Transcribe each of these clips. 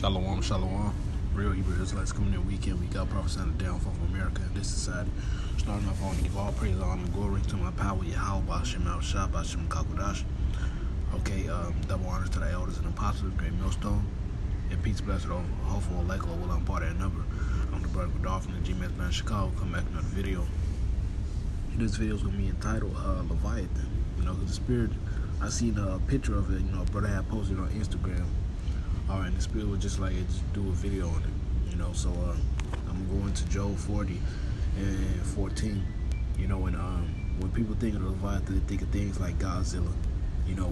Shalom, shalom. Real Hebrew Israelites coming in weekend. We got prophesying the downfall of America and this society. Starting off, I want to give all praise, honor, and glory to my power, Yahweh, Shem Al Shah, Shem Kakodash. Okay, double honors to the elders and apostles, great millstone. And peace, blessed, hopeful, like, or will I'm part of that number. I'm the brother Godolph from the G-Mess Band Chicago. Come back another video. This video is going to be entitled Leviathan. Because the spirit, I seen a picture of it, a brother had posted on Instagram. Alright, and the spirit was just like, just do a video on it, so I'm going to Job 40 and 14, and when people think of the Leviathan, they think of things like Godzilla,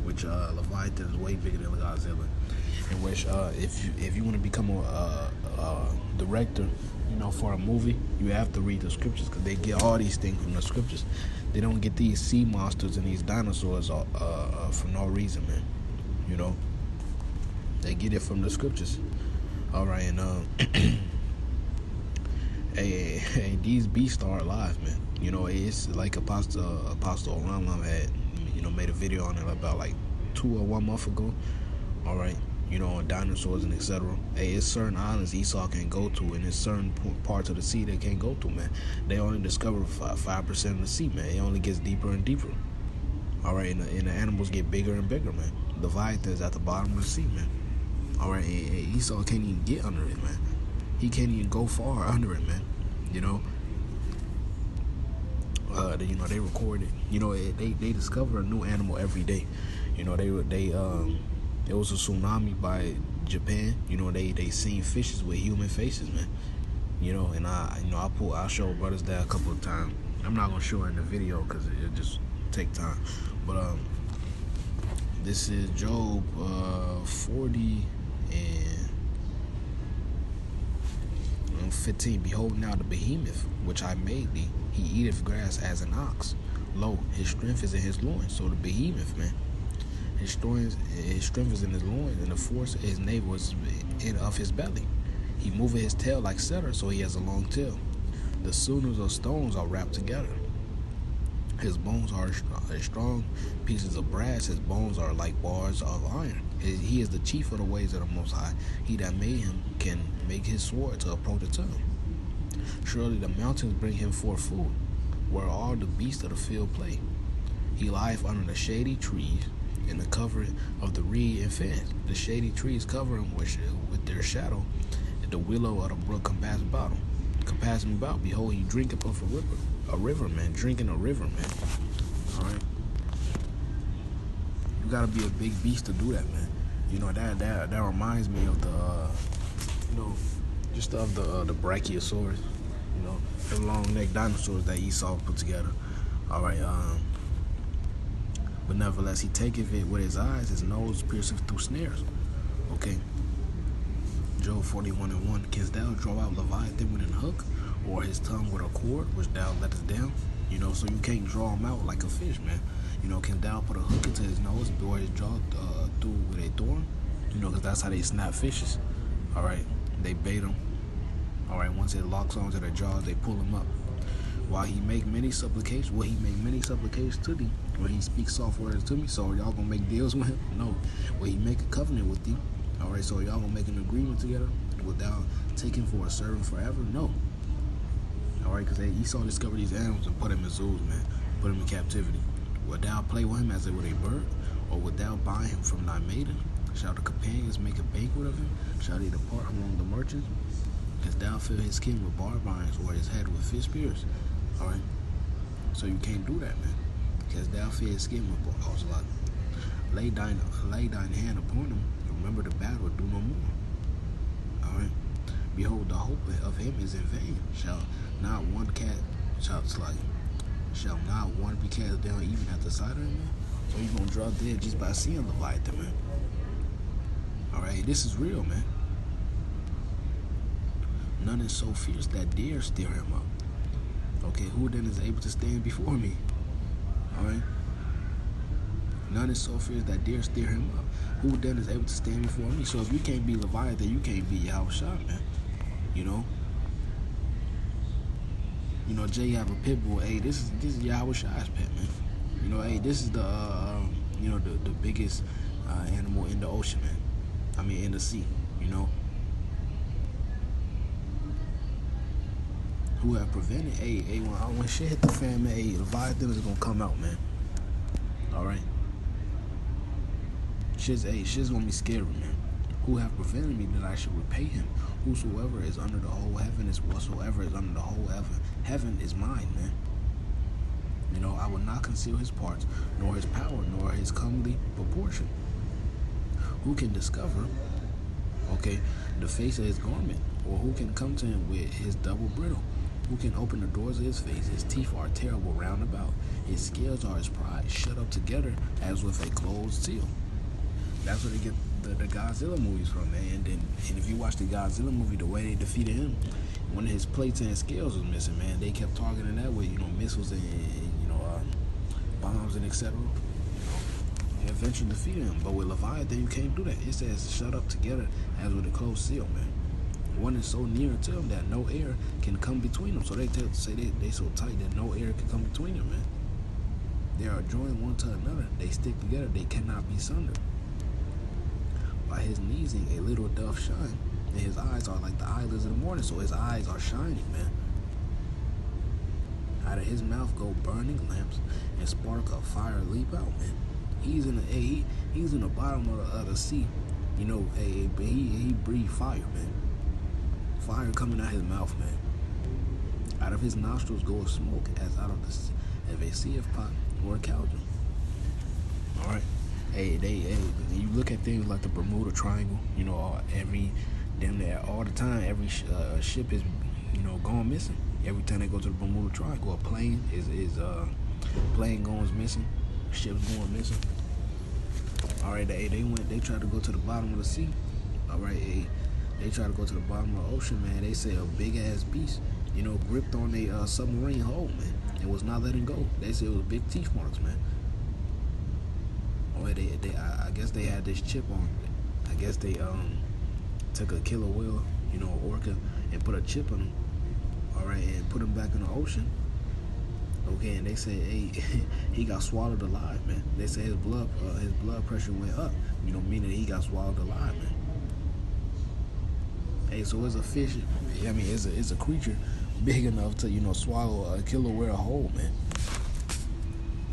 which Leviathan is way bigger than Godzilla, in which if you want to become a director, for a movie, you have to read the scriptures, because they get all these things from the scriptures. They don't get these sea monsters and these dinosaurs for no reason, man, They get it from the scriptures. All right, and hey, these beasts are alive, man. It's like Apostle Ramlam had, made a video on it about like 2 or 1 month ago. All right, on dinosaurs and etc. Hey, it's certain islands Esau can go to, and it's certain parts of the sea they can't go to, man. They only discover 5% of the sea, man. It only gets deeper and deeper. All right, and the animals get bigger and bigger, man. Leviathan is at the bottom of the sea, man. All right, and Esau can't even get under it, man. He can't even go far under it, man. They record it. They discover a new animal every day. There was a tsunami by Japan. They seen fishes with human faces, man. And I'll show brothers that a couple of times. I'm not gonna show it in the video because it just take time. But this is Job 40 and 15. Behold now the behemoth which I made thee, he eateth grass as an ox. Lo, his strength is in his loins. So the behemoth, man, his strength is in his loins, and the force of his navel is of his belly. He moveth his tail like cedar, so he has a long tail. The cinders of stones are wrapped together. His bones are strong pieces of brass. His bones are like bars of iron. He is the chief of the ways of the Most High. He that made him can make his sword to approach the tongue. Surely the mountains bring him forth food, where all the beasts of the field play. He lieth under the shady trees, in the cover of the reed and fence. The shady trees cover him with their shadow, and the willow of the brook compass about him. Compass him about, behold, he drinketh of a river, man. Drinking a river, man. All right. You gotta be a big beast to do that, man. That reminds me of the just of the brachiosaurus, the long neck dinosaurs that Esau put together. All right. But nevertheless, he taketh it with his eyes, his nose pierceth through snares. Okay. Job 41 and 1. Canst thou draw out Leviathan with an hook, or his tongue with a cord, which thou lettest down? So you can't draw him out like a fish, man. Can thou put a hook into his nose or his jaw through with a thorn? Because that's how they snap fishes. All right. They bait them. All right. Once it locks onto their jaws, they pull them up. While he make many supplications, will he make many supplications to thee? Will he speak soft words to me? So are y'all gonna make deals with him? No. Will he make a covenant with thee? All right. So y'all gonna make an agreement together without taking for a servant forever? No. All right, because Esau discovered these animals and put him in zoos, man. Put him in captivity. Wilt thou play with him as if with a bird, or wilt thou buy him from thy maiden? Shall the companions make a banquet of him? Shall they depart among the merchants? Canst thou fill his skin with barbed irons, or his head with fish spears? All right. So you can't do that, man. Canst thou fill his skin with barbed irons? Lay thine hand upon him. Remember the battle. Do no more. All right. Behold, the hope of him is in vain. Shall not one be cast down even at the sight of him, man? So you're gonna draw dead just by seeing Leviathan, man. All right, this is real, man. None is so fierce that dare stir him up. Okay, who then is able to stand before me? All right. None is so fierce that dare stir him up. Who then is able to stand before me? So if you can't be Leviathan, you can't be Yahweh Shah, man. Jay have a pit bull. Hey, this is Yahweh Shah's pet, man. Hey, this is the biggest animal in the ocean, man. I mean, in the sea, who have prevented. Hey, when shit hit the fan, man, hey, Leviathan is gonna come out, man. All right. Shit's gonna be scary, man. Who have prevented me that I should repay him? Whosoever is under the whole heaven is whatsoever is under the whole heaven. Heaven is mine, man. You know, I will not conceal his parts, nor his power, nor his comely proportion. Who can discover, okay, the face of his garment? Or who can come to him with his double brittle? Who can open the doors of his face? His teeth are terrible round about. His scales are his pride, shut up together as with a closed seal. That's where they get the Godzilla movies from, man. And if you watch the Godzilla movie, the way they defeated him, one of his plates and scales was missing, man. They kept targeting that with, you know, missiles and bombs and etc. You know, and eventually defeated him. But with Leviathan, you can't do that. It says shut up together as with a closed seal, man. One is so near to them that no air can come between them. So they say they so tight that no air can come between them, man. They are joined one to another. They stick together. They cannot be sundered. By his kneesing, a little doth shine, and his eyes are like the eyelids of the morning. So his eyes are shining, man. Out of his mouth go burning lamps, and spark of fire leap out, man. He's in the bottom of the sea, you know. He breathed fire, man. Fire coming out his mouth, man. Out of his nostrils goes smoke, as out of a sea of pot or a cauldron. All right. You look at things like the Bermuda Triangle, you know, all the time, every ship is, you know, gone missing. Every time they go to the Bermuda Triangle, a plane plane going missing, ships going missing. All right, they tried to go to the bottom of the sea. All right, they tried to go to the bottom of the ocean, man. They say a big ass beast, you know, gripped on a submarine hull, man, and was not letting go. They said it was big teeth marks, man. I guess they had this chip on. I guess they took a killer whale, you know, orca, and put a chip on him. All right, and put him back in the ocean. Okay, and they said, hey, he got swallowed alive, man. They said his blood pressure went up, you know, meaning he got swallowed alive, man. Hey, so it's a fish. I mean, it's a creature big enough to, you know, swallow a killer whale whole, man.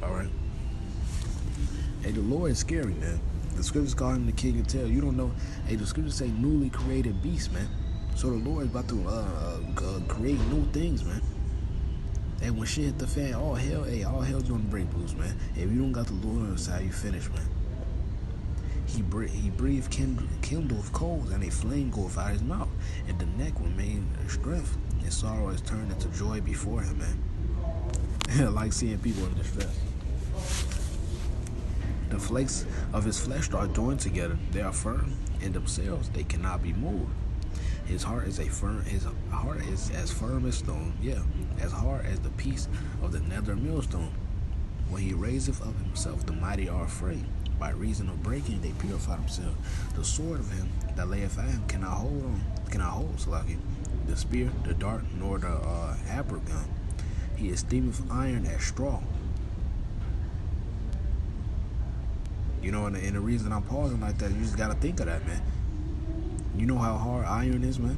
All right. Hey, the Lord is scary, man. The scriptures call him the king of terror. You don't know. Hey, the scriptures say newly created beast, man. So the Lord is about to create new things, man. Hey, when shit hit the fan, all hell's gonna break loose, man. If you don't got the Lord on the side, you finish, man. He breathed kindled coals, and a flame goeth out his mouth, and the neck remained strength, and sorrow is turned into joy before him, man. Like seeing people in distress. The flakes of his flesh are joined together. They are firm in themselves. They cannot be moved. His heart is as firm as stone. Yeah, as hard as the piece of the nether millstone. When he raiseth up himself, the mighty are afraid. By reason of breaking, they purify themselves. The sword of him that layeth at him cannot hold Salaki, the spear, the dart, nor the haber gun. He esteemeth iron as straw. You know, and the reason I'm pausing like that, you just gotta think of that, man. You know how hard iron is, man?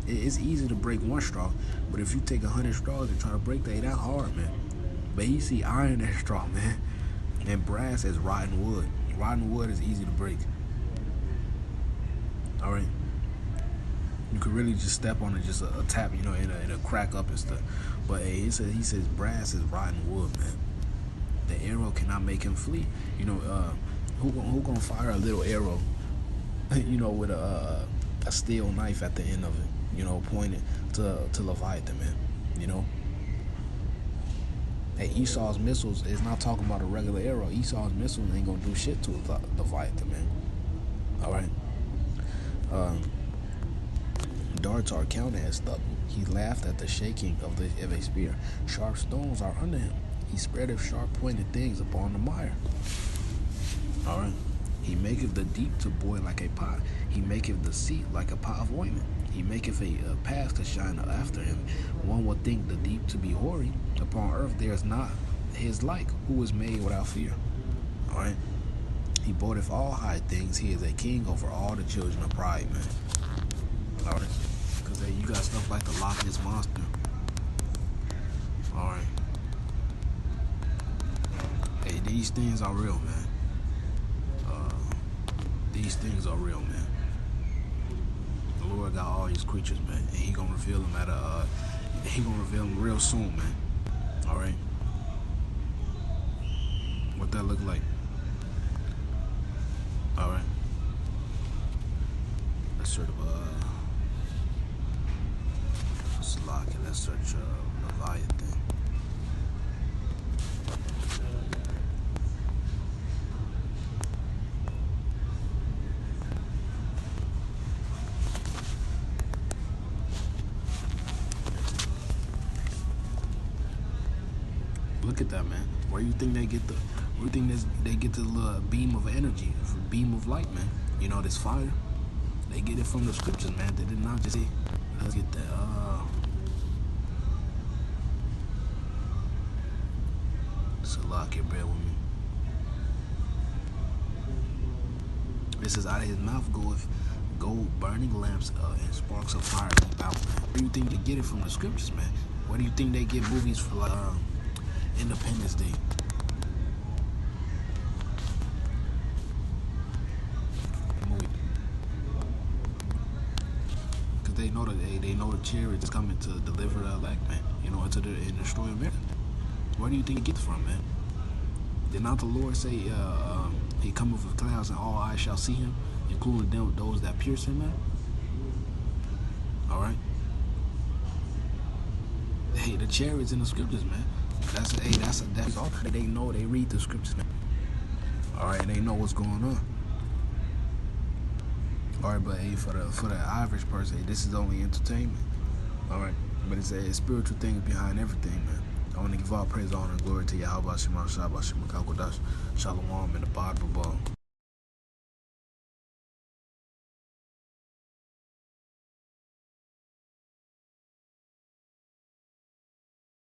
It's easy to break one straw, but if you take 100 straws and try to break that, that's hard, man. But he see iron as straw, man. And brass as rotten wood. Rotten wood is easy to break. All right. You could really just step on it, just a tap, you know, and a crack up and stuff. But hey, he says brass is rotten wood, man. The arrow cannot make him flee. You know, who gonna fire a little arrow, you know, with a steel knife at the end of it, you know, pointed to Leviathan, man, you know? Hey, Esau's missiles is not talking about a regular arrow. Esau's missiles ain't gonna do shit to Leviathan, man. All right. Darts are counted as stubble. He laughed at the shaking of a spear. Sharp stones are under him. He spreadeth sharp-pointed things upon the mire. All right. He maketh the deep to boil like a pot. He maketh the sea like a pot of ointment. He maketh a path to shine after him. One would think the deep to be hoary. Upon earth there is not his like, who is made without fear. All right. He boardeth all high things. He is a king over all the children of pride, man. All right. Because you got stuff like the Loch Ness Monster. All right. Hey, these things are real, man. These things are real, man. The Lord got all these creatures, man, and He gonna reveal them He gonna reveal them real soon, man. All right. What that look like? All right. Let's search let's search Leviathan. Look at that, man. Where you think they get the? Where you think they get the little beam of energy, beam of light, man? You know this fire. They get it from the scriptures, man. They did not just say, let's get that. Salaki, bear with me. This is out of his mouth gold burning lamps and sparks of fire leap out, man. Where do you think they get it from the scriptures, man? Where do you think they get movies for like Independence Day? Because they know the chariot is coming to deliver the elect, man. You know, and destroy America. Where do you think it gets from, man? Did not the Lord say He cometh with clouds and all eyes shall see Him, including those that pierce Him, man? All right. Hey, the chariots in the scriptures, man. That's all. They know. They read the scriptures, man. All right, they know what's going on. All right, but hey, for the average person, hey, this is only entertainment. All right, but it's spiritual things behind everything, man. I want to give all praise, honor, and glory to Yahweh Shema Shabbat Shema Kakodash Shalom in the Bible.